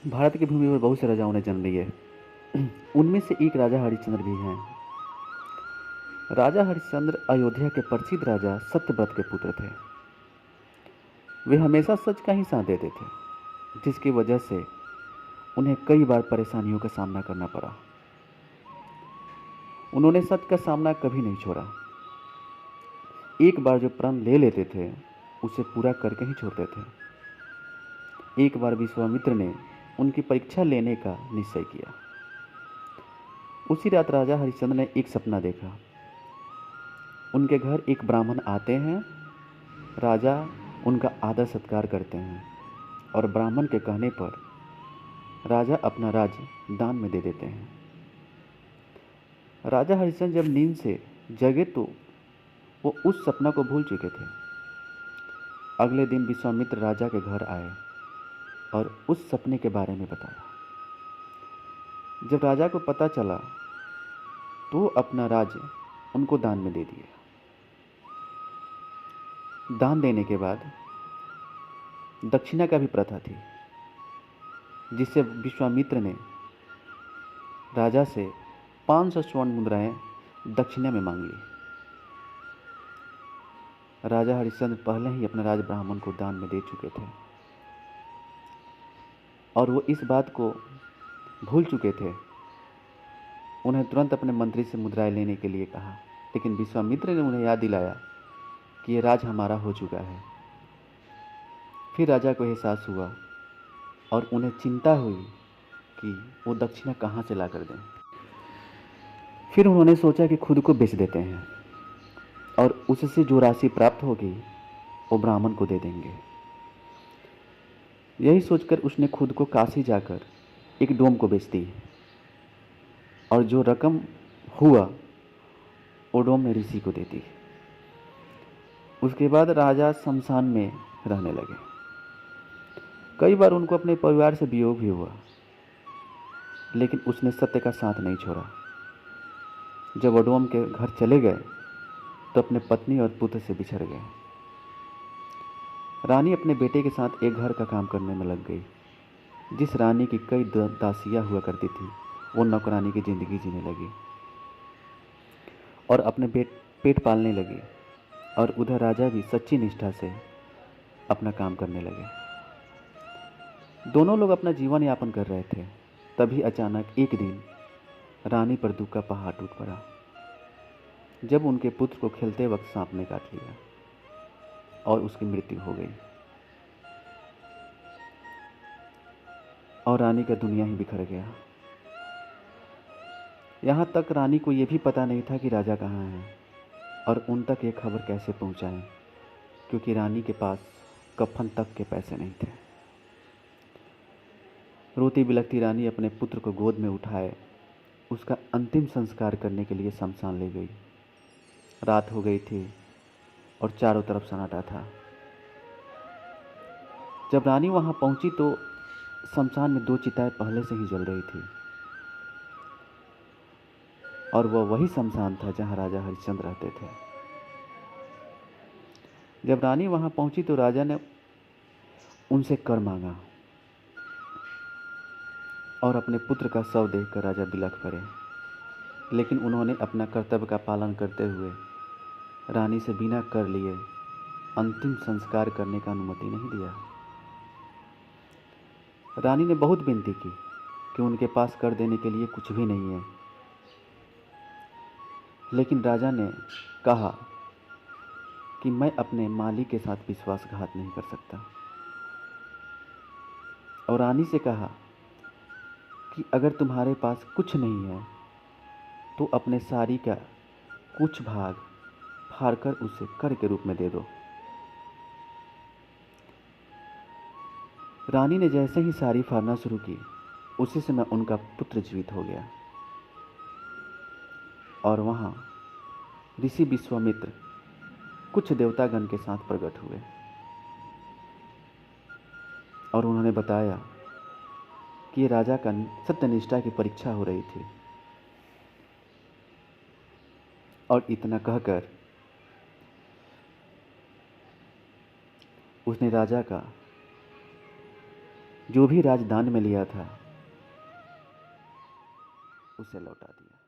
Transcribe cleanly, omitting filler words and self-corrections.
भारत की भूमि पर बहुत से राजाओं ने जन्म लिए। उनमें से एक राजा हरिश्चंद्र भी हैं। राजा हरिश्चंद्र अयोध्या के प्रसिद्ध राजा सत्यव्रत के पुत्र थे। वे हमेशा सच का ही साथ देते थे, जिसकी वजह से उन्हें कई बार परेशानियों का सामना करना पड़ा। उन्होंने सच का सामना कभी नहीं छोड़ा। एक बार जो प्रण ले लेते थे उसे पूरा करके ही छोड़ते थे। एक बार विश्वामित्र ने उनकी परीक्षा लेने का निश्चय किया। उसी रात राजा हरिश्चंद्र ने एक सपना देखा। उनके घर एक ब्राह्मण आते हैं। राजा उनका आदर सत्कार करते हैं और ब्राह्मण के कहने पर राजा अपना राज्य दान में दे देते हैं। राजा हरिश्चंद्र जब नींद से जगे तो वो उस सपना को भूल चुके थे। अगले दिन विश्वामित्र राजा के घर आए और उस सपने के बारे में बताया। जब राजा को पता चला तो अपना राज्य उनको दान में दे दिया। दान देने के बाद दक्षिणा का भी प्रथा थी, जिससे विश्वामित्र ने राजा से 500 स्वर्ण मुद्राएं दक्षिणा में मांग ली। राजा हरिश्चंद्र पहले ही अपना राज ब्राह्मण को दान में दे चुके थे और वो इस बात को भूल चुके थे। उन्हें तुरंत अपने मंत्री से मुद्राएं लेने के लिए कहा, लेकिन विश्वामित्र ने उन्हें याद दिलाया कि ये राज हमारा हो चुका है। फिर राजा को एहसास हुआ और उन्हें चिंता हुई कि वो दक्षिणा कहाँ से ला कर दें। फिर उन्होंने सोचा कि खुद को बेच देते हैं और उससे जो राशि प्राप्त होगी वो ब्राह्मण को दे देंगे। यही सोचकर उसने खुद को काशी जाकर एक डोम को बेच दी और जो रकम हुआ वो डोम में ऋषि को दे दी। उसके बाद राजा शमशान में रहने लगे। कई बार उनको अपने परिवार से वियोग भी हुआ, लेकिन उसने सत्य का साथ नहीं छोड़ा। जब वो डोम के घर चले गए तो अपने पत्नी और पुत्र से बिछड़ गए। रानी अपने बेटे के साथ एक घर का काम करने में लग गई। जिस रानी की कई दासियां हुआ करती थी वो नौकरानी की ज़िंदगी जीने लगी और अपने पेट पालने लगी, और उधर राजा भी सच्ची निष्ठा से अपना काम करने लगे। दोनों लोग अपना जीवन यापन कर रहे थे। तभी अचानक एक दिन रानी पर दुख का पहाड़ टूट पड़ा, जब उनके पुत्र को खेलते वक्त सांप ने काट लिया और उसकी मृत्यु हो गई और रानी का दुनिया ही बिखर गया। यहाँ तक रानी को यह भी पता नहीं था कि राजा कहाँ हैं और उन तक ये खबर कैसे पहुँचाएं, क्योंकि रानी के पास कफन तक के पैसे नहीं थे। रोती बिलखती रानी अपने पुत्र को गोद में उठाए उसका अंतिम संस्कार करने के लिए शमशान ले गई। रात हो गई थी और चारों तरफ सन्नाटा था। जब रानी वहां पहुंची तो शमशान में 2 चिताएं पहले से ही जल रही थी और वह वही शमशान था जहां राजा हरिश्चंद्र रहते थे। जब रानी वहां पहुंची तो राजा ने उनसे कर मांगा और अपने पुत्र का शव देखकर राजा बिलख पड़े, लेकिन उन्होंने अपना कर्तव्य का पालन करते हुए रानी से बिना कर लिए अंतिम संस्कार करने का अनुमति नहीं दिया। रानी ने बहुत विनती की कि उनके पास कर देने के लिए कुछ भी नहीं है, लेकिन राजा ने कहा कि मैं अपने मालिक के साथ विश्वासघात नहीं कर सकता, और रानी से कहा कि अगर तुम्हारे पास कुछ नहीं है तो अपने साड़ी का कुछ भाग फाड़कर उसे कर के रूप में दे दो। रानी ने जैसे ही साड़ी फाड़ना शुरू की उसी समय उनका पुत्र जीवित हो गया और वहां ऋषि विश्वामित्र कुछ देवतागण के साथ प्रकट हुए और उन्होंने बताया कि ये राजा का सत्यनिष्ठा की परीक्षा हो रही थी, और इतना कहकर उसने राजा का जो भी राजदान में लिया था उसे लौटा दिया।